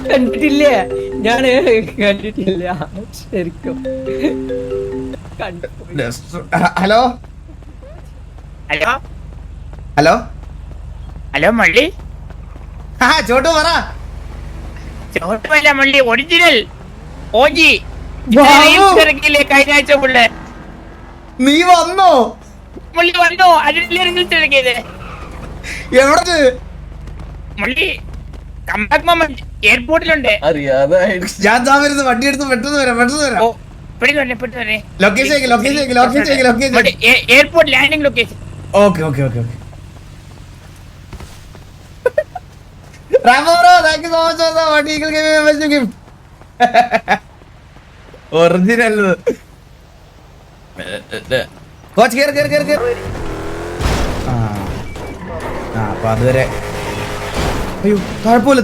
കണ്ടിട്ടില്ലേ? ഞാന് കണ്ടിട്ടില്ല ശരിക്കും. ഹലോ ഹലോ ഹലോ ഹലോ മള്ളി. ആ ചോട്ടു പറ. ചോട്ടമല്ല മള്ളി, ഒറിജിനൽ ഓജി ഇറങ്ങിയില്ലേ കഴിഞ്ഞ ആഴ്ച പുള്ളേ. നീ വന്നോ? മള്ളി വന്നോ? അതിലല്ലേ റിലീസ് ഇറങ്ങിയത് എവിടെ? മള്ളി. കമ്പാക്ക് മൊമെന്റ് എയർപോർട്ടിലുണ്ട്. ഞാൻ വരുന്നു, വണ്ടി എടുത്ത് പെട്ടെന്ന് വരാം. ഓ പെട്ടെന്ന് വരെ. Location. Airport landing location. Okay. Rambo bro, thank you so much for the what eagle gave me a message gift. Original. Coach, കേറ്. അപ്പൊ അതുവരെ അയ്യോ താഴ്പോലെ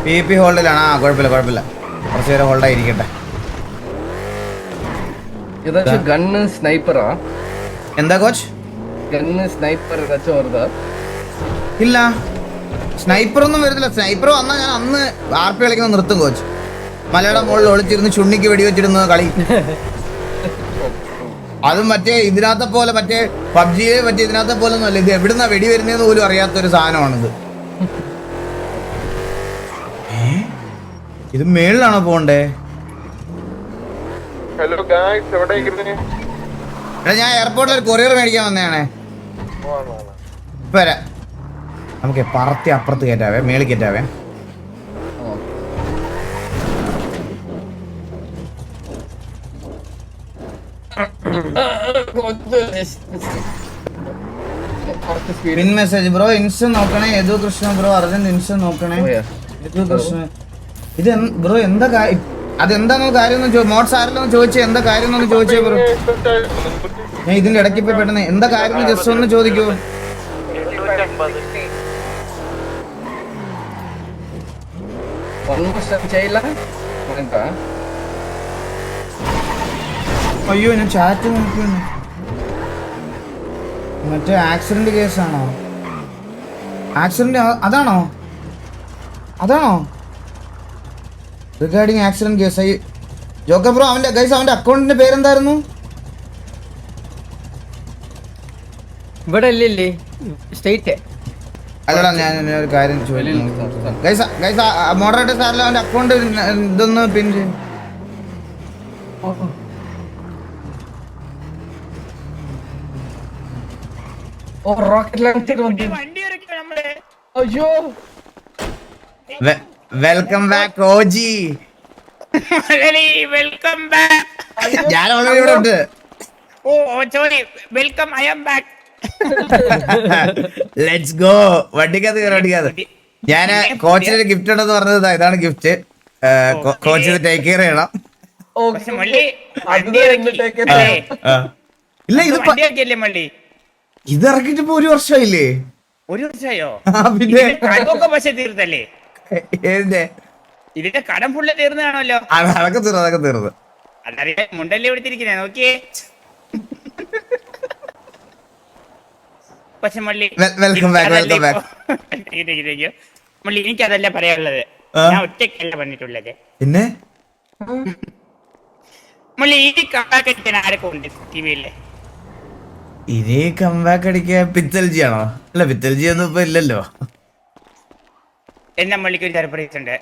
PP ഹോൾഡിലാണ്. കുഴപ്പമില്ല കുറച്ചു നേരം ഹോൾഡായിരിക്കട്ടെ. ഗണ്ണ് സ്നൈപ്പറാ? എന്താ കോച്ച്? ഗണ്ണ് സ്നൈപ്പർ ഏതാச்சும் വരുതാ? ഇല്ല, സ്നൈപ്പർ ഒന്നും വരുന്നില്ല. സ്നൈപ്പർ വന്നാൽ ഞാൻ അന്ന് RP കളിക്കുന്ന നിർത്തും കോച്ച്. മലയുടെ മുകളിൽ ഒളിച്ചിരുന്ന് ചുണ്ണിക്ക് വെടിവെച്ചിരുന്ന കളി. അതും മറ്റേ ഇതിനകത്തെ പോലെ, മറ്റേ പബ്ജിയെ മറ്റേ ഇതിനകത്തെ പോലെ ഒന്നും അല്ല. ഇത് എവിടുന്നാ വെടി വരുന്നതെന്ന് പോലും അറിയാത്തൊരു സാധനമാണിത്. ഇത് മേളിലാണോ പോണ്ടേ? ഹലോ ഗായ്സ്, എവിടെ എടാ ഞാൻ എയർപോർട്ടിൽ ഒരു കൊറിയർ മേടിക്കാൻ വന്നതാണേ. ഇപ്പൊ വരാം. നമുക്ക് പറത്തി അപ്പുറത്ത് കയറ്റാവേ, മേളിൽ കയറ്റാവേ. പിൻ മെസ്സേജ് ബ്രോ, ഇൻസ്റ്റ നോക്കണേ. Yadu Krishna bro, urgent insta നോക്കണേ. യദു കൃഷ്ണ ഇത് ബ്രോ എന്താ അതെന്താന്ന് കാര്യം? മോട്ട്സ് ആരെല്ലാം ചോദിച്ചേ എന്താ കാര്യം എന്നൊന്ന് ചോദിച്ചേ ബ്രോ. ഞാൻ ഇതിന്റെ ഇടയ്ക്ക് ഇപ്പൊ പെട്ടെന്ന് എന്താ കാര്യം ജസ്റ്റ് ഒന്ന് ചോദിക്കൂ. അയ്യോ ഞാൻ ചാറ്റ് നോക്കുന്നു. മറ്റേ ആക്സിഡന്റ് കേസാണോ? ആക്സിഡന്റ് അതാണോ regarding accident case? Joker bro അവന്റെ അക്കൗണ്ടിന്റെ പേരെന്തായിരുന്നു? ഇവിടെ ഇല്ലേ സ്റ്റേറ്റ്? അല്ലടാ ഞാൻ ഒരു കാര്യം ചോദിക്കുന്നു. മോഡറേറ്റർ സാറിൽ അവന്റെ അക്കൗണ്ട് ഇതൊന്ന് പിൻ ചെയ്യും. വണ്ടി ഇറക്കി നമ്മള്. അയ്യോ വെൽക്കം ബാക്ക് ഓജി. Welcome back. ഞാൻ ഓൾറെഡി ഇവിടെ ഉണ്ട്. ഓ sorry, welcome, I am back. Let's go. വണ്ടിക്കകത്ത് ഞാൻ കോച്ചിന് ഗിഫ്റ്റ് ഉണ്ടെന്ന് പറഞ്ഞത് ഇതാണ് ഗിഫ്റ്റ്. കോച്ച് ഇത് ടേക്ക് കെയർ ചെയ്യണം. ഇല്ല ഇത് ഇറക്കിട്ട് ഇപ്പൊ 1 വർഷമായില്ലേ? 1 വർഷമായോ? പിന്നെ പക്ഷെ തീർത്തല്ലേ ഇതിന്റെ കടം ഫുള്ള് തീർന്നതാണല്ലോ. അതൊക്കെ തീർന്നത് അതറിയാ മുണ്ടല്ലേ എടുത്തിരിക്കുന്നേ നോക്കിയേ. പക്ഷെ മള്ളി മള്ളി എനിക്കതല്ല പറയാനുള്ളത്. ഞാൻ ഒറ്റയ്ക്കല്ല പറഞ്ഞിട്ടുള്ളത്. പിന്നെ മള്ളി ഈ കമ്പാക്കടിക്കാൻ ആരൊക്കെ ഉണ്ട് ടിവിയില്? ഇനി കമ്പാക്ക് അടിക്കാൻ പിത്തൽജി ആണോ? അല്ല പിത്തൽജി ഒന്നും ഇപ്പൊ ഇല്ലല്ലോ. എന്നാ മള്ളിക്ക് ഒരു സർപ്രൈസ് ഉണ്ട്.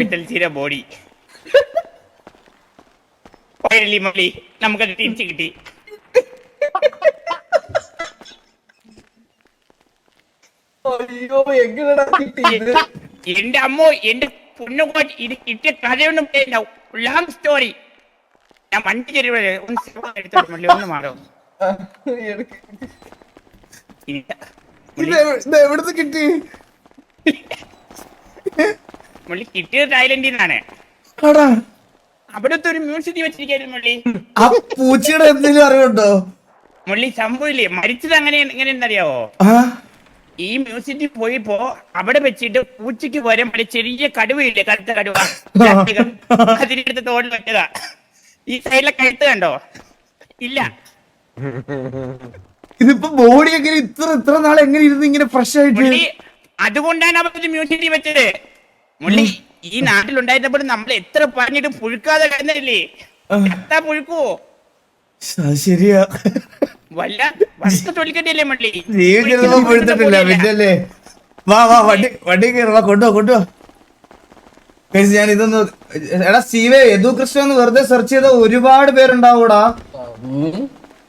പിത്തൽജിയുടെ ബോഡി മള്ളി നമുക്കത് തിരിച്ചു കിട്ടി. എന്റെ അമ്മോ, എന്റെ പൊന്നുകോ, ഇത് കിട്ടിയ കഥയൊന്നും ലോങ് സ്റ്റോറി. ഞാൻ വണ്ടി ചെറിയ ഒന്ന് മാറോ. എവിടുന്ന് കിട്ടി? മള്ളി കിട്ടിയത് തായ്ലൻഡിൽ നിന്നാണ്. അവിടുത്തെ ഒരു മ്യൂസിയത്തിൽ വെച്ചിരിക്കായിരുന്നു മുള്ളി. ആ പൂച്ചയുടെ എന്തെങ്കിലും അറിവുണ്ടോ? മുള്ളി സംഭവില്ലേ, മരിച്ചത് എങ്ങനെയെന്നറിയാവോ? ഈ മ്യൂസിയത്തിൽ പോയപ്പോ അവിടെ വെച്ചിട്ട് പൂച്ചയ്ക്ക് വരെ മറ്റേ ചെറിയ കടുവയില്ലേ, കറുത്ത കടുവ, അതിനടുത്ത് തോളിൽ വെച്ചതാ. ഈ സൈഡിലെ കഴുത്ത് കണ്ടോ? ഇല്ല. ഇതിപ്പോ ബോഡി എങ്ങനെ ഇത്ര നാൾ എങ്ങനെ ഇരുന്ന് ഇങ്ങനെ ഫ്രഷ് ആയിട്ട്? മുള്ളി അതുകൊണ്ടാണ് അവർ മ്യൂസിയത്തിൽ വെച്ചത്. മുള്ളി ഈ നാട്ടിലുണ്ടായിരുന്നപ്പോൾ നമ്മൾ എത്ര പറഞ്ഞിട്ട് പുഴുക്കാതെ കിടന്നില്ലേ, എത്താ പുഴുക്കുവോ? ശരിയാ, വല്ല വസ്തു തൊലിക്കട്ടിയല്ലേ മുള്ളി, ജീവിച്ചിരുന്നപ്പോ പൊഴുത്തിട്ടില്ല പിന്നല്ലേ. വാ വണ്ടി കയറി വാ, കൊണ്ടുപോ. ഞാൻ ഇതൊന്ന് എടാ സ്റ്റീവേ, യദു കൃഷ്ണ എന്ന് വെറുതെ സെർച്ച് ചെയ്ത ഒരുപാട് പേരുണ്ടാവൂടാ.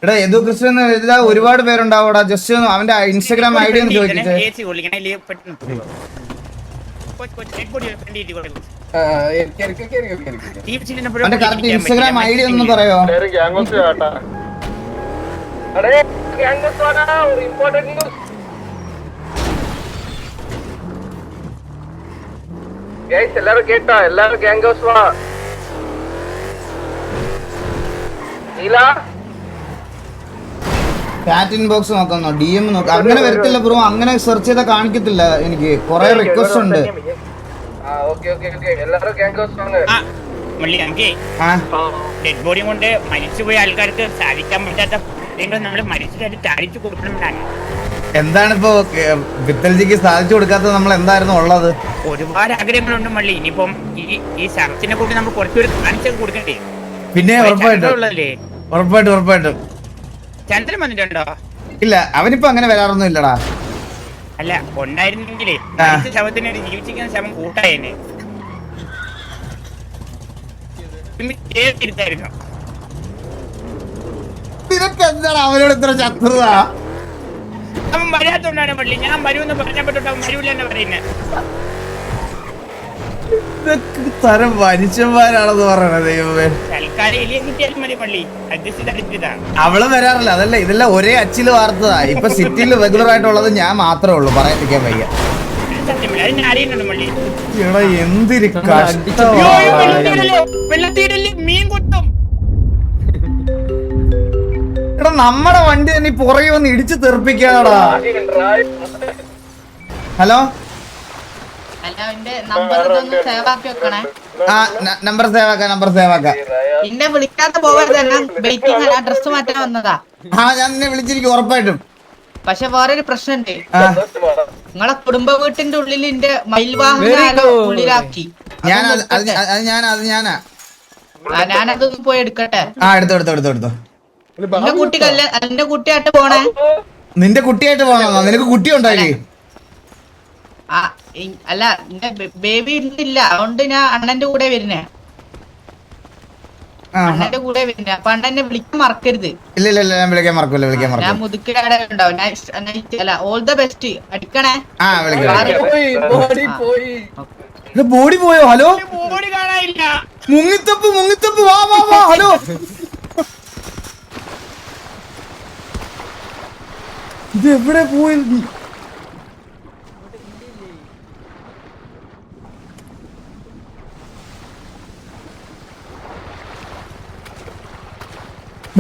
എടാ യദു കൃഷ്ണ എന്ന് എഴുതാ ഒരുപാട് പേരുണ്ടാവൂടാ. ജസ്റ്റ് അവന്റെ ഇൻസ്റ്റാഗ്രാം ഐഡി ഒന്ന് ചോദിച്ചിട്ട്. അവന്റെ കറക്റ്റ് ഇൻസ്റ്റാഗ്രാം ഐഡി ഒന്ന് പറയോ? എല്ലാരും കേട്ടാ, എല്ലാരും ഗാംഗോസ് വാ. നീല ചാറ്റ് ഇൻബോക്സ് നോക്കുന്നോ, DM നോക്കാം. അങ്ങനെ വരത്തില്ല ബ്രോ, അങ്ങനെ സെർച്ച് ചെയ്താൽ കാണിക്കത്തില്ല. എനിക്ക് കുറെ റിക്വസ്റ്റ് ഉണ്ട്. എല്ലാരും ഗാംഗോസ് വാങ്ങ. ഡെഡ് ബോഡി കൊണ്ട് മരിച്ചുപോയ ആൾക്കാർക്ക് സാധിക്കാൻ പറ്റാത്ത നമ്മൾ മരിച്ചിട്ട് താഴ്ച കൊടുക്കണമെന്നാണ്. എന്താണിപ്പോ വിത്തൽജിക്ക് സാധിച്ചു കൊടുക്കാത്തത്? നമ്മൾ എന്തായിരുന്നു ഉള്ളത്? ഒരുപാട് ആഗ്രഹങ്ങളുണ്ട് മള്ളി. ഇനിയിപ്പം ഈ സർച്ചിനെ കൂടി നമ്മൾ കുറച്ചുകൂടി കാണിച്ചൊക്കെ കൊടുക്കണ്ടേ? പിന്നെ ഉറപ്പായിട്ടും. ചന്ദ്രൻ വന്നിട്ടുണ്ടോ? ഇല്ല, അവനിപ്പോ അങ്ങനെ വരാറൊന്നും ഇല്ലടാ. അല്ല, ഉണ്ടായിരുന്നെങ്കിലേ ശവത്തിന് ജീവിച്ചിരിക്കുന്ന ശവം കൂട്ടായേനെ. ഇരുത്തായിരുന്നു. നിനക്ക് എന്താണ് അവനോട് ഇത്ര ശത്രുത? അവൻ വരാത്തോണ്ടാണ് പള്ളി. ഞാൻ വരുമെന്ന് പറഞ്ഞപ്പോട്ട് അവൻ വരൂല എന്ന് പറയുന്നത്. തരം മനുഷ്യന്മാരാണെന്ന് പറയണത് ദൈവമേ. തൽക്കാലം എലിയെ കിട്ടിയാലും മതി പള്ളി, അഡ്ജസ്റ്റ് ചെയ്തെടുത്തതാണ്. അവള് വരാറില്ല, അതല്ല, ഇതെല്ലാം ഒരേ അച്ചില് വാർത്തതാ. ഇപ്പൊ സിറ്റിയിൽ റെഗുലർ ആയിട്ടുള്ളത് ഞാൻ മാത്രമേ ഉള്ളൂ, പറയാതിരിക്കാൻ വയ്യ. അറിയുന്നുണ്ട് മള്ളി. എടാ എന്തൊരു വെള്ളത്തീരല്ലേ മീൻ കൊത്തും. എടാ നമ്മടെ വണ്ടി തന്നെ പുറകെ വന്ന് ഇടിച്ചു തെറിപ്പിക്കാടാ. Hello, number സേവാക്കാം. എന്നെ വിളിക്കാത്ത പോകരുത്, ഡ്രസ് മാറ്റാൻ വന്നതാ. ഞാൻ നിന്നെ വിളിച്ചിരിക്കും ഉറപ്പായിട്ടും. പക്ഷെ വേറൊരു പ്രശ്നമുണ്ട്. നിങ്ങളെ കുടുംബ വീട്ടിന്റെ ഉള്ളിൽ എന്റെ മയിൽവാഹനം ഉള്ളിലാക്കി. ഞാനതൊന്ന് പോയി എടുക്കട്ടെ. എടുത്തോ. എന്റെ കുട്ടിയായിട്ട് പോണേ. നിന്റെ കുട്ടിയായിട്ട് പോണോ? നിനക്ക് കുട്ടി ഉണ്ടായില്ലേ? അല്ല, എന്റെ ബേബി ഇല്ല, അതുകൊണ്ട് ഞാൻ അണ്ണന്റെ കൂടെ വരുന്നേ. അണ്ണന്റെ കൂടെ വരുന്നേ. അപ്പൊ അണ്ണനെ വിളിക്കാൻ മറക്കരുത്. ഇല്ല, ഞാൻ വിളിക്കാൻ മറക്കൂല. ഞാൻ മുതുക്കിടെ ഉണ്ടാവും. അല്ല, ഓൾ ദ ബെസ്റ്റ്. അടിക്കണേ. ബോഡി പോയോ? ഹലോ, ബോഡി കാണാനില്ല. മുങ്ങിത്തപ്പ്. വാ. ഹലോ, ഇത് എവിടെ പോയി?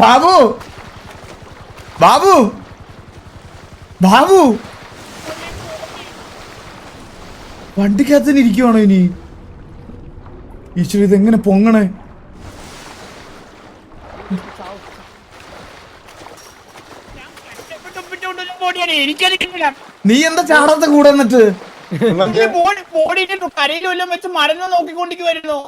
ബാബു വണ്ടിക്കകത്ത് തന്നെ ഇരിക്കുവാണോ ഇനി? ഈശ്വര, ഇതെങ്ങനെ പൊങ്ങണേ? നീ എന്താ ചാടത്തെ കൂടെ എന്നിട്ട്? കരയിലും വെച്ച് മരുന്ന് നോക്കിക്കൊണ്ടിരിക്കുവായിരുന്നു.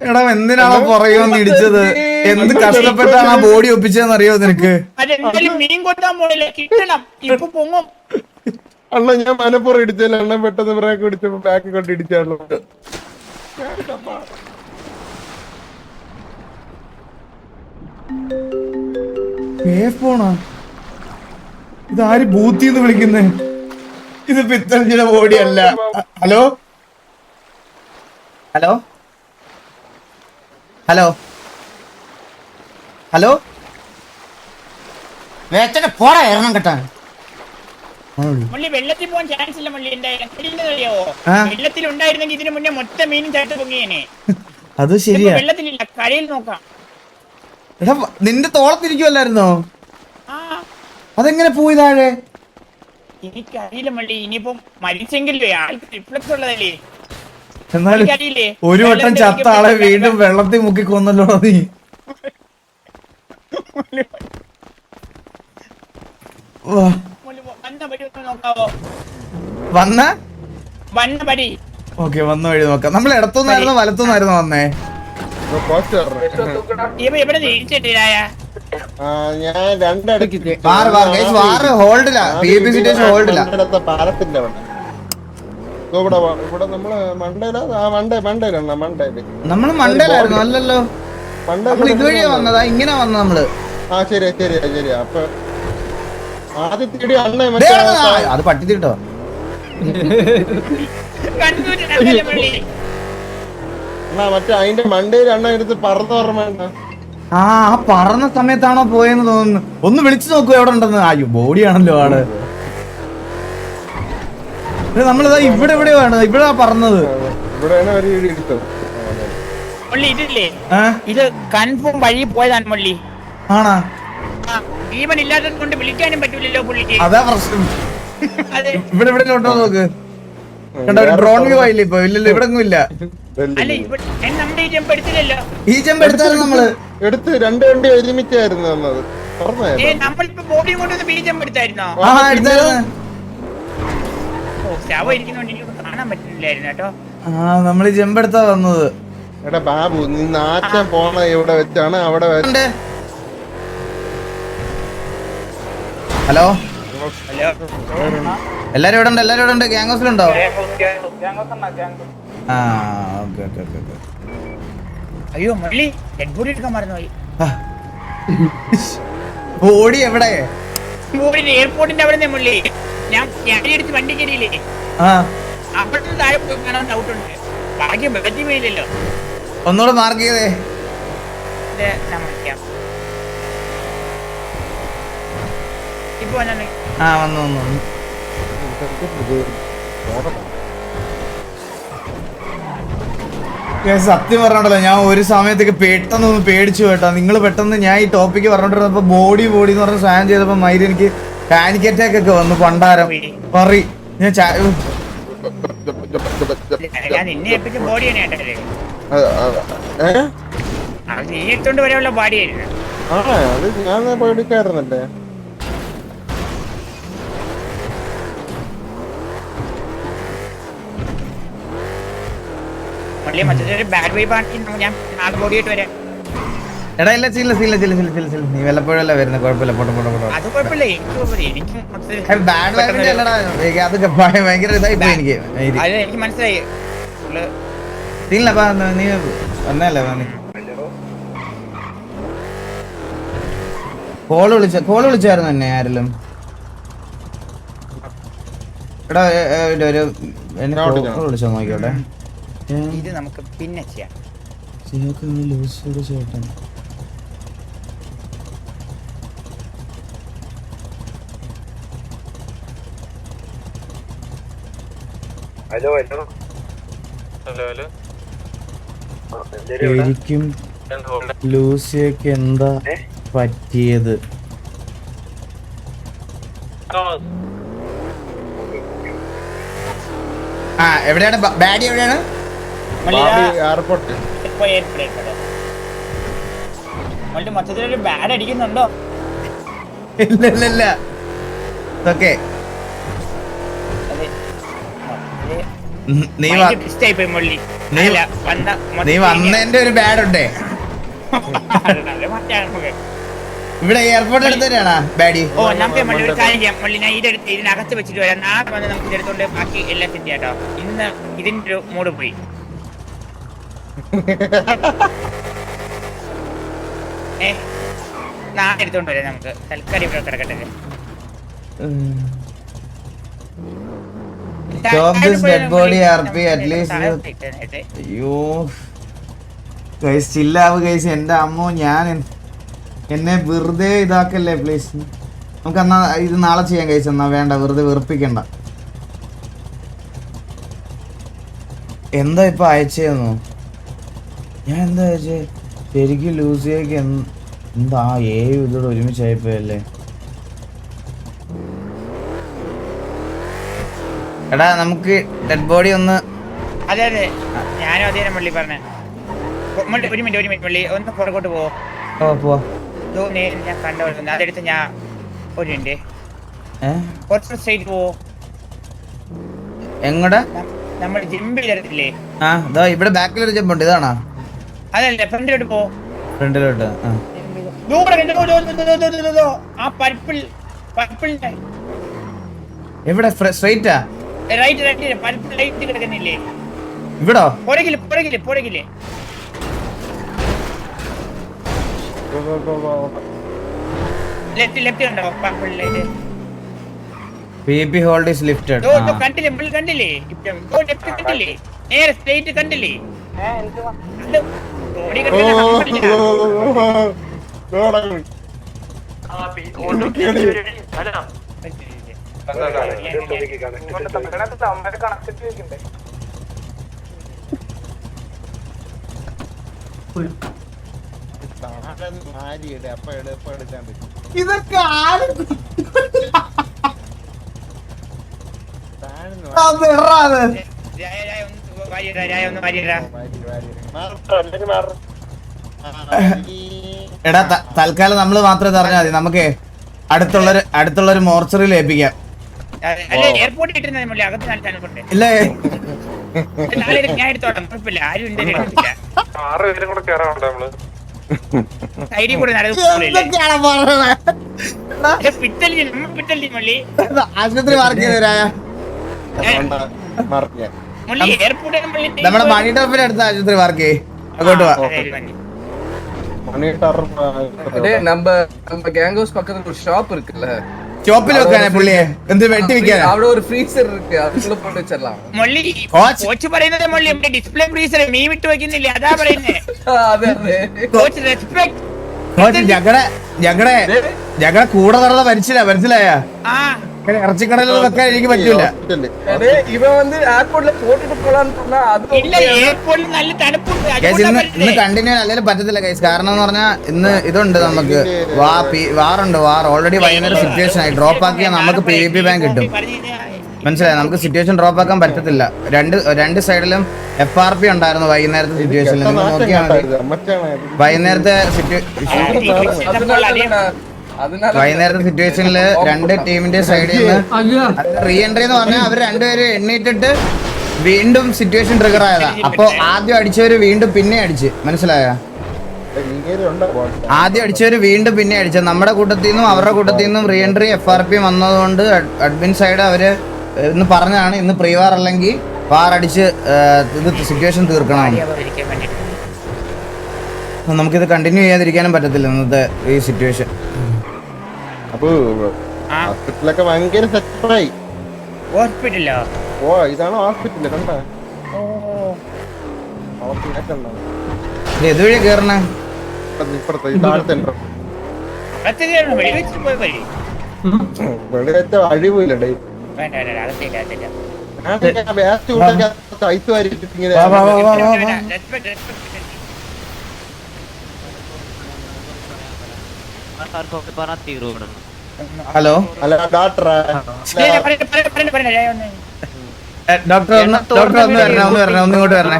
എടാ എന്തിനാണോ പുറകെ ഇടിച്ചത്? എന്ത് കഷ്ടപ്പെട്ടാണ് ആ ബോഡി ഒപ്പിച്ചതെന്ന് അറിയോ നിനക്ക്? മീൻ കൊട്ടാൻ പോണില്ല, കിട്ടണം. ഇപ്പൊ പൊങ്ങും. അണ്ണ ഞാൻ മനപ്പുറം ഇടിച്ചല്ല, അണ്ണൻ പെട്ടെന്ന് ബ്രേക്ക് പിടിച്ചപ്പോ ബാക്ക് കൊണ്ട് ഇടിച്ചാണല്ലോ. ഇതാര് ബൂത്തിന്ന് വിളിക്കുന്നേ? ഇത് പിത്തഞ്ചിയുടെ ബോഡി അല്ല. ഹലോ വേച്ചനെ പോടാ, എറണം കേട്ടാ. മുള്ളി വെള്ളത്തിൽ പോകാൻ ചാൻസ് ഇല്ല. മുള്ളി അറിയാവോ? വെള്ളത്തിൽ ഉണ്ടായിരുന്നെങ്കിൽ ഇതിനു മുന്നേ മൊത്തം മീനും ചേർത്ത് പൊങ്ങിയേനെ. അത് ഇതിപ്പോ ശരിയാ. വെള്ളത്തിലില്ല, കരയിൽ നോക്കാം. എടാ നിന്റെ തോളത്തിരിക്കുവല്ലായിരുന്നോ? ആ അതെങ്ങനെ പോയി താഴെ? എനിക്കറിയില്ല മള്ളി. ഇനിയിപ്പം മരിച്ചെങ്കിലേ ആൾക്ക് റിഫ്ലക്സ് ഉള്ളതല്ലേ. എന്നാലും എനിക്കറിയില്ലേ ഒരു വട്ടം ചത്ത ആളെ വീണ്ടും വെള്ളത്തിൽ മുക്കി കൊന്നല്ലോ നീ. വാ. വന്ന പടി ഒന്ന് നോക്കാവോ? വന്ന വന്ന പടി. ഓക്കെ, വന്ന വഴി നോക്കാം. നമ്മൾ ഇടത്തുനിന്നായിരുന്നോ വലത്തുനിന്നായിരുന്നോ വന്നേ? പോസ്റ്റ് ഇപ്പൊ എവിടെ ജയിച്ചിട്ടില്ലായ? ഞാൻ രണ്ടടുക്ക് ഹോൾഡില്ല. PvP situation ഹോൾഡില്ല. പാലത്തിന്റെ അവിടെ ഇവിടെ ഇവിടെ നമ്മള് മണ്ടയില മണ്ടയിലാണ് മണ്ടയില് നമ്മള് മണ്ടയിലായിരുന്നു. അല്ലല്ലോ, നമ്മൾ ഇതുവഴിയാ വന്നതാ. ഇങ്ങനെ വന്ന നമ്മള്. ആ ശരിയാ ശരിയാ ശരിയാ. അപ്പൊ ആദ്യത്തെ അണ്ണ അത് പട്ടിത്തിട്ടോ. മറ്റേ അതിന്റെ മണ്ടയിൽ അണ്ണ എടുത്ത് പറന്ന് ഓർമ്മ. ആ പറന്ന സമയത്താണോ പോയെന്ന് തോന്നുന്നു. ഒന്ന് വിളിച്ചു നോക്കൂ എവിടെ ഉണ്ടെന്ന്. അയ്യോ, ബോഡിയാണല്ലോ ആള്. നമ്മളിതാ ഇവിടെ എവിടെയാണ്, ഇവിടെ പറന്നത്. ഇവിടെയാണ് ഒരു എടുത്തത്. മള്ളി ഇതില്ലേ, ഇത് കൺഫേം വഴി പോയതാണ് മള്ളി. ആണാ? ജീവൻ ഇല്ലാത്തത് കൊണ്ട് വിളിക്കാനും പറ്റൂലല്ലോ പുള്ളിക്ക്. അതാ പ്രശ്നം. അതെ. ഇവിടെ എവിടെ ഉണ്ടോ നോക്ക്. കണ്ട ഒരു ഡ്രോൺ വ്യൂ ആയില്ലേ ഇപ്പൊ? ഇല്ലല്ലോ, ഇവിടെ ഒന്നും ഇല്ല. അല്ല നമ്മുടെ ഈ ജമ്പ് എടുത്തില്ലല്ലോ. ഈ ജമ്പ് എടുത്താലും നമ്മള് എടുത്ത് രണ്ട് വണ്ടി ഒരുമിച്ചായിരുന്നു വന്നത്. നമ്മളിപ്പോ ബോഡി കൊണ്ടുവന്ന് ഈ ജമ്പ് എടുത്തായിരുന്നോ? ആ എടുത്തായിരുന്നു. ശവ ഇരിക്കുന്നോണ്ട് എനിക്ക് കാണാൻ പറ്റുന്നില്ലായിരുന്നു കേട്ടോ. ആ നമ്മള് ജമ്പ് എടുത്താ വന്നത്. എടാ ബാബു, നീ നാറ്റം പോണ എവിടെ വെച്ചാണ് അവിടെ ഹലോ, ഹലോ, എല്ലാരും ഇവിടെ ഉണ്ട്. എല്ലാരും ഇവിടെ ഉണ്ട്. ഗ്യാങ് ഹൗസിലുണ്ടോ? ആ ഓക്കെ ഓക്കെ ഓക്കെ ഓക്കെ. അയ്യോ മള്ളി, ഡെഡ് ബോഡി എടുക്കാൻ മറന്നുപോയി. ബോഡി എവിടെ? ബോഡി എയർപോർട്ടിന്റെ അവിടെ നിന്ന് മള്ളി. ഞാൻ എടുത്ത് വണ്ടി കയറിയില്ലേ, അപ്പോഴത്തെ താഴെ പോയി കാണാൻ ഡൗട്ട് ഉണ്ട്. ഭാഗ്യം വെള്ളത്തിൽ പോയില്ലല്ലോ. ഒന്നുകൂടെ മാർക്ക് ചെയ്തേ. ഇപ്പൊ വന്നു. ആ വന്നു വന്നു. സത്യം പറഞ്ഞോണ്ടല്ലോ, ഞാൻ ഒരു സമയത്തേക്ക് പെട്ടെന്ന് ഒന്ന് പേടിച്ചു കേട്ടോ. നിങ്ങൾ പെട്ടെന്ന് ഞാൻ ഈ ടോപ്പിക്ക് പറഞ്ഞോണ്ടിരുന്നപ്പോ ബോഡി ബോഡി എന്ന് പറഞ്ഞ സാധനം ചെയ്തപ്പോ മൈരി എനിക്ക് പാനിക് അറ്റാക്ക് ഒക്കെ വന്നു. പണ്ടാരം പറ ഞാൻ നിന്നെ ഏൽപ്പിച്ച ബോഡിയാണ് കേട്ടത്. നീ എടുത്തോണ്ട് വരെയുള്ള ബോഡിയായിരുന്നു. അത് ഞാൻ പേടിക്കായിരുന്നല്ലേ. മറ്റൊരു ബാഡ് വൈബ് ആണെങ്കിൽ ഞാൻ നാളെ ബോഡിയായിട്ട് വരാം. എടാ ഇല്ല, ചില്ല ചില്ല ചില്ല ചില്ല ചില്ല ചില്ല. നീ വല്ലപ്പോഴല്ല വരുന്നത്. കുഴപ്പമില്ല, പോട്ടെ പോട്ടെ പോട്ടെ. അത് കുഴപ്പമില്ല, എനിക്ക് ബാഡ് വൈബിന്റെ അല്ലടാ, അതൊക്കെ ഭയങ്കര ഇതായി പോയി എനിക്ക്. എനിക്ക് മനസ്സിലായി. ഇല്ല നീ വന്നല്ലേ കോള് വിളിച്ചായിരുന്നു എന്നെ ആരെങ്കിലും? എടാ ഒരു വിളിച്ചോ നോക്കിയോട്ടെ. ഇത് നമുക്ക് പിന്നെ ചെയ്യാം. ചേട്ടൻ ഹലോ ഹലോ ഹലോ ഹലോ. ശരിക്കും ലൂസിയൊക്കെ എന്താ പറ്റിയത്? ആ എവിടെയാണ് ബാഡി? എവിടെയാണ്? മൊത്തത്തിലൊരു ബാഡ് അടിക്കുന്നുണ്ടോ? ഇല്ല ഇല്ല ഇല്ല. ഓക്കെ, നീ വന്നതിന്റെ ഒരു ബാഡ് ഉണ്ടേ. ഇവിടെ എയർപോർട്ട് എടുത്തരാണോ ബാഡി? ഓ നമുക്ക് ഒരു കാര്യം ചെയ്യാം മള്ളി, ഞാൻ ഇതെടുത്ത് ഇതിനകത്ത് വെച്ചിട്ട് വരാം. നാളെ വന്ന് നമുക്ക് ഇതെടുത്തോണ്ട് ബാക്കി എല്ലാം സെറ്റ് ചെയ്യാം കേട്ടോ. ഇന്ന് ഇതിന്റെ ഒരു മൂഡ് പോയി. നാളെ എടുത്തോണ്ട് വരാം നമുക്ക്. തൽക്കാലം ഇവിടെ കിടക്കട്ടെ. അയ്യോ ഗൈസ്, ചില്ലാവ് ഗൈസ്. എന്റെ അമ്മോ, ഞാൻ എന്നെ വെറുതെ ഇതാക്കല്ലേ പ്ലീസ്. നമുക്ക് എന്നാ ഇത് നാളെ ചെയ്യാൻ ഗൈസ്. എന്നാ വേണ്ട, വെറുതെ വെറുപ്പിക്കണ്ട. എന്താ ഇപ്പൊ അയച്ചേന്നോ? ഞാൻ എന്താ വെച്ചേ ശരിക്കും ലൂസിയൊക്കെ എന്താ ഏഴ് ഇതോടെ ഒരുമിച്ചായിപ്പോയല്ലേ. എടാ നമുക്ക് ഡെഡ് ബോഡി ഒന്ന്. അതെ അതെ ഞാനും അതേ മുള്ളി പറഞ്ഞ. ഒരു മിനിറ്റ് മുള്ളി ഒന്ന് പുറകോട്ട് പോവോ? പോവാ. ഞാൻ കണ്ടോളുന്നു അതെടുത്ത് ഞാൻ ഒരു മിനിറ്റ് കുറച്ച് സ്ട്രൈറ്റ് പോവോ? എങ്ങോട്ടാ? നമ്മൾ ജിമ്പിൽ ഇറത്തില്ലേ? ആ ഇതാ ഇവിടെ ബാക്കിലൊരു ജമ്പുണ്ട്, ഇതാണോ? അതല്ല ഫ്രണ്ടിലോട്ട് പോ. ഫ്രണ്ടിലോട്ട് ആ പർപ്പിളിന്റെ എവിടെ? സ്ട്രൈറ്റാ? റൈറ്റ് പർപ്പിൾ ലൈറ്റ് കിടക്കുന്നില്ലേ ഇവിടോ? പുറകില് ലെഫ്റ്റ് കണ്ടോ purple light? PP hold is lifted. കണ്ടില്ലേ ലെഫ്റ്റ് കണ്ടില്ലേ? നേരെ സ്ട്രൈറ്റ് കണ്ടില്ലേ? ഇതൊക്കെ എടാ തൽക്കാലം നമ്മള് മാത്രമേ അറിഞ്ഞാൽ മതി. നമുക്ക് അടുത്തുള്ളൊരു മോർച്ചറിയിൽ ഏൽപ്പിക്കാം. എയർപോർട്ടിൽ അകത്ത് ഇല്ലേ? ഞാൻ എടുത്തോളാം, കുഴപ്പമില്ല. ആരും ഉണ്ടെന്നില്ല. 6 പേരും കൂടെ കേറാറുണ്ട് നമ്മള്. സൈഡിൽ കൂടെ മുള്ളി ആശുപത്രി മാർക്ക് ചെയ്തരായ മുള്ളി എയർപോർട്ടിൽ നമ്മുടെ മണി ടോപ്പിന്റെ അടുത്ത ആശുപത്രി മാർക്ക് ചെയ്യ്. അങ്ങോട്ട് പോവാ. நம்ம கேங்கோஸ் பக்கத்துல ஒரு ஷாப் இருக்குல்ல, ഷോപ്പിൽ വെക്കാനേ പുള്ളിയെ എന്ത് വെട്ടി വെക്കാനാ? അവിടെ ഒരു ഫ്രീസർ இருக்கு, அதுக்குள்ள போட்டு வச்சிரலாம். മുള്ളി കോച്ച് പറയുന്നത് മുള്ളി നമ്മുടെ ഡിസ്പ്ലേ ഫ്രീസർ മീ വിട്ട് വെക്കുന്നില്ല, അതാ പറയുന്നേ. അതെ അതെ കോച്ച് റെസ്പെക്ട്. കോച്ച് ഞങ്ങളുടെ കൂടെ നടന്ന മനസ്സിലായ ആ ഇറച്ചിക്കടലിൽ വെക്കാൻ എനിക്ക് പറ്റൂല. இவன் வந்து ஏர்போர்ட்ல போட்டுட்டு போலான்னு சொன்னா அது ഇല്ല, എയർപോർട്ടിൽ നല്ല തണുപ്പുണ്ട്. ഗൈസ് ഇന്ന് കണ്ടിന്യൂ അല്ലെങ്കിൽ പറ്റത്തില്ല ഗൈസ്. കാരണം എന്ന് പറഞ്ഞാൽ ഇന്ന് ഇതുണ്ട്, നമുക്ക് വാറുണ്ട്. ഓൾറെഡി വൈകുന്നേരം സിറ്റുവേഷൻ ആയി ഡ്രോപ്പ് ആക്കിയാൽ നമുക്ക് PVP ബാങ്ക് കിട്ടും. മനസ്സിലായി? നമുക്ക് സിറ്റുവേഷൻ ഡ്രോപ്പ് ആക്കാൻ പറ്റത്തില്ല. രണ്ട് സൈഡിലും FRP ഉണ്ടായിരുന്നു വൈകുന്നേരത്തെ സിറ്റുവേഷനിൽ. നിങ്ങൾ നോക്കിയാൽ മതി വൈകുന്നേരത്തെ സിറ്റുവേഷനിൽ രണ്ട് ടീമിന്റെ സൈഡിൽ നിന്ന് റീ എൻട്രി എന്ന് പറഞ്ഞാൽ അവർ രണ്ടുപേരും എണ്ണീറ്റിട്ട് വീണ്ടും സിറ്റുവേഷൻ ട്രിഗർ ആയതാ. അപ്പൊ ആദ്യം അടിച്ചവര് വീണ്ടും പിന്നെ അടിച്ച്, മനസ്സിലായ? ആദ്യം അടിച്ചവര് വീണ്ടും പിന്നെ അടിച്ച നമ്മുടെ കൂട്ടത്തിൽ നിന്നും അവരുടെ കൂട്ടത്തിൽ നിന്നും റീ എൻട്രി FRP വന്നതുകൊണ്ട് അഡ്മിൻ സൈഡ് അവര് ഇന്ന് പറഞ്ഞതാണ് ഇന്ന് പ്രീവാർ അല്ലെങ്കിൽ വാർ അടിച്ച് ഇത് സിറ്റുവേഷൻ തീർക്കണം. നമുക്കിത് കണ്ടിന്യൂ ചെയ്യാതിരിക്കാനും പറ്റത്തില്ല ഇന്നത്തെ ഈ സിറ്റുവേഷൻ. അപ്പൊ ഹോസ്പിറ്റലൊക്കെ ഭയങ്കര സെറ്റായി. ഹോസ്പിറ്റലോ? ഓ ഇതാണ് ഹോസ്പിറ്റല്, കണ്ട ഇതുവഴി കേറണേ. ഇപ്പുറത്തെ ഈ താഴത്തെ വെളിവെച്ച അഴിവില്ലടേ. ഐസ് വാരിട്ട് ഇങ്ങനെ ഹലോ അല്ല ഡോക്ടറെ ഡോക്ടർ ഒന്ന് വരണേ, ഒന്നിങ്ങോട്ട് വരണേ.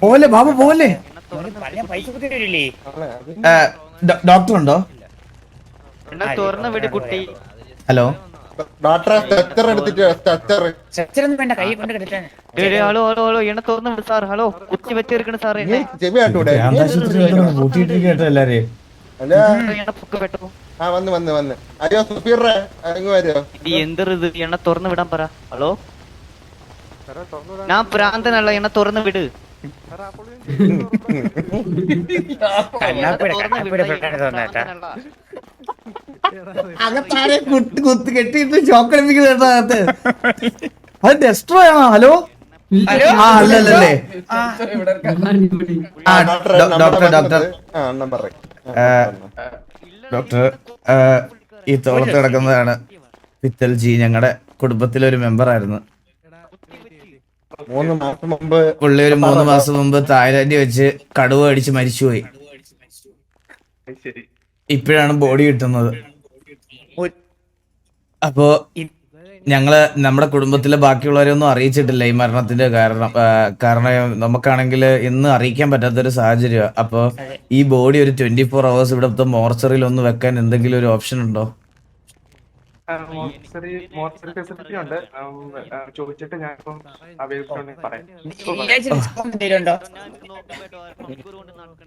പോലെ ബാബു പോലെ. ഡോക്ടർ ഉണ്ടോ? ഹലോ ഡോക്ടറെ സ്ട്രെച്ചർ എടുത്തിട്ട് എല്ലാരെയും വന്ന് അയ്യോ സുപ്പീറേ അങ്ങ് വരുമോ? എന്ത് എണ്ണ തുറന്നു വിടാൻ പറ. ഹലോ ഞാൻ പ്രാന്തനല്ല, എണ്ണ തുറന്നു വിട്. അകത്താരെ കുത്തി കെട്ടിട്ട് ചോക്കളിപ്പിക്കുന്ന അകത്ത് അത് ഡെസ്ട്രോ ആണോ? ഹലോ അല്ലല്ലേ ഡോക്ടർ ഈ തോളത്ത് കിടക്കുന്നതാണ് പിത്തൽജി. ഞങ്ങളുടെ കുടുംബത്തിലെ ഒരു മെമ്പർ ആയിരുന്നു. 3 മാസം മുമ്പ് പുള്ളി ഒരു 3 മാസം മുമ്പ് തായ്ലാൻഡിൽ വെച്ച് കടുവ അടിച്ച് മരിച്ചുപോയി. ഇപ്പോഴാണ് ബോഡി കിട്ടുന്നത്. അപ്പോ ഞങ്ങള് നമ്മുടെ കുടുംബത്തിലെ ബാക്കിയുള്ളവരെയൊന്നും അറിയിച്ചിട്ടില്ല ഈ മരണത്തിന്റെ കാരണം നമുക്കാണെങ്കിൽ ഇന്ന് അറിയിക്കാൻ പറ്റാത്തൊരു സാഹചര്യം. അപ്പൊ ഈ ബോഡി ഒരു 24 hours ഇവിടുത്തെ മോർച്ചറിയിൽ ഒന്ന് വെക്കാൻ എന്തെങ്കിലും ഒരു ഓപ്ഷൻ ഉണ്ടോ? ഫെസിലിറ്റി ഉണ്ട്, ചോദിച്ചിട്ട് ഞാനിപ്പം പറയാം.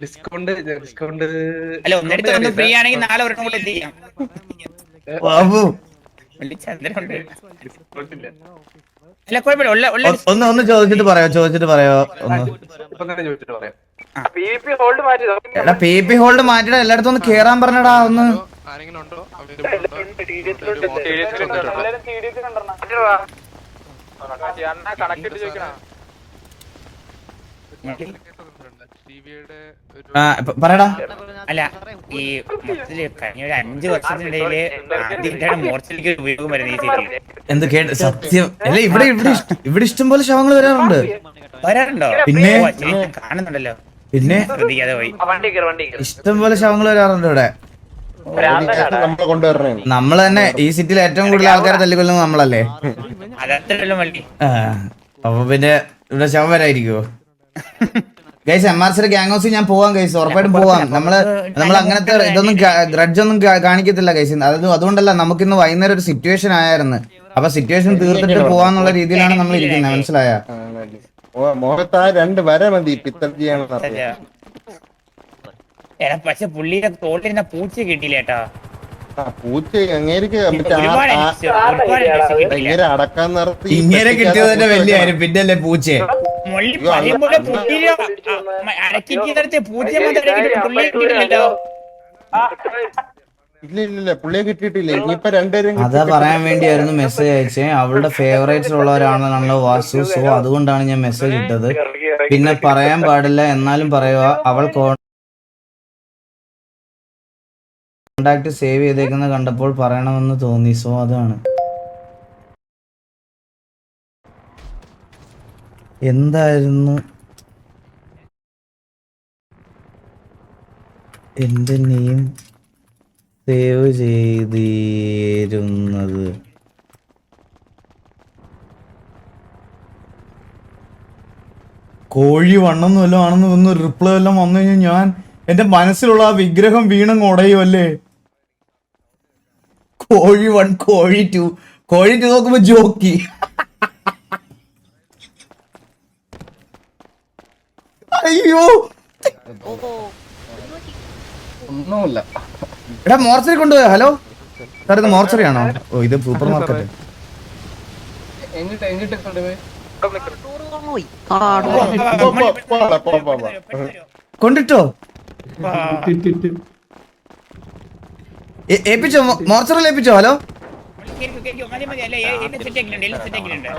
ഡിസ്കൗണ്ട് അല്ല ഒന്നെടുത്ത് ഒന്ന് ഫ്രീ ആണെങ്കിൽ നാളെ ഒരെണ്ണം കൂടെ എത്തിക്കാം. ബാബു അല്ല കുഴപ്പമില്ല. ഒന്ന് ചോദിച്ചിട്ട് പറയോ ഒന്ന്. എടാ PP ഹോൾഡ് മാറ്റിടാ, എല്ലായിടത്തും ഒന്ന് കേറാൻ പറഞ്ഞടാ ഒന്ന്. പറയടാ. അല്ല ഈ മൊത്തത്തില് കഴിഞ്ഞ ഒരു 5 വർഷത്തിനിടയില് ആദ്യമായിട്ടാണ് മോർച്ചയിലേക്ക് ഉപയോഗം വരുന്നത് ഈ സിറ്റിയിൽ. എന്ത് കേട്ട് സത്യം അല്ല, ഇവിടെ ഇഷ്ടം പോലെ ശവങ്ങൾ വരാറുണ്ടോ? പിന്നെ കാണുന്നുണ്ടല്ലോ, പിന്നെ ശ്രദ്ധിക്കാതെ പോയി. ഇഷ്ടം പോലെ ശവങ്ങൾ വരാറുണ്ട് ഇവിടെ. നമ്മളെ കൊണ്ടുവരണേ. നമ്മള് തന്നെ ഈ സിറ്റിയിൽ ഏറ്റവും കൂടുതൽ ആൾക്കാരെ തല്ലിക്കൊല്ലുന്നത് നമ്മളല്ലേ. അതത്രല്ലോ വള്ളി. അപ്പൊ പിന്നെ ഇവിടെ ശവം വരായിരിക്കുവോ? ഗൈസ് MRC ഗ്യാങ് ഹൗസിൽ ഞാൻ പോവാം ഗൈസ്, ഉറപ്പായിട്ടും പോവാം. നമ്മൾ അങ്ങനത്തെ ഇതൊന്നും ഗ്രഡ്ജ് ഒന്നും കാണിക്കത്തില്ല ഗൈസ്. അതുകൊണ്ടല്ല, നമുക്കിന്ന് വൈകുന്നേരം ഒരു സിറ്റുവേഷൻ ആയിരുന്നു. അപ്പൊ സിറ്റുവേഷൻ തീർത്തിട്ട് പോവാന്നുള്ള രീതിയിലാണ് നമ്മൾ ഇരിക്കുന്നത്, മനസ്സിലായ? മുഖത്ത് ആ 2 വര മതി പിത്തൽ ചെയ്യാനുള്ള. പക്ഷെ പുള്ളിയുടെ തോട്ടിരുന്ന പൂച്ച കിട്ടിയില്ല കേട്ടോ. പൂച്ച അങ്ങേർക്ക് ഒരുപാട് അടക്കാൻ നിർത്തി ഇങ്ങനെ കിട്ടിയത് തന്നെ വലിയ കാര്യം. പിന്നല്ലേ പൂച്ചയെ ഇല്ല പുള്ളിയെ കിട്ടിയിട്ടില്ല. ഇനിയിപ്പോ 2 പേരും അതാ പറയാൻ വേണ്ടിയായിരുന്നു മെസ്സേജ് അയച്ചേ. അവളുടെ ഫേവറേറ്റ്സ് ഉള്ളവരാണെന്നാണല്ലോ വാസു. സോ അതുകൊണ്ടാണ് ഞാൻ മെസ്സേജ് ഇട്ടത്. പിന്നെ പറയാൻ പാടില്ല എന്നാലും പറയുക, അവൾ കോണ്ടാക്ട് സേവ് ചെയ്തേക്കുന്നത് കണ്ടപ്പോൾ പറയണമെന്ന് തോന്നി. സോ അതാണ്. എന്തായിരുന്നു എന്റെ നെയിം സേവ് ചെയ്തിരുന്നത്? കോഴി വണ്ണെന്നും വല്ലതും ആണെന്ന് ഒന്ന് റിപ്ലൈ എല്ലാം വന്നു കഴിഞ്ഞാൽ ഞാൻ എന്റെ മനസ്സിലുള്ള ആ വിഗ്രഹം വീണങ്ങ് ഉടയുമല്ലേ. കോഴി 1, കോഴി 2 നോക്കുമ്പോ ജോക്കി. അയ്യോ ഒന്നുമില്ല. എടാ മോർച്ചറി കൊണ്ടുപോയോ? ഹലോ സാർ, ഇത് മോർച്ചറി ആണോ? ഓ, ഇത് സൂപ്പർ മാർക്കറ്റ്. എങ്ങിട്ട് കൊണ്ടുപോയി കൊണ്ടിട്ടോ? ഏൽപ്പിച്ചോ? മോർച്ചറിൽ ഏൽപ്പിച്ചോ? ഹലോ മതി, എല്ലാം സെറ്റ് ആക്കിയിട്ടുണ്ട്.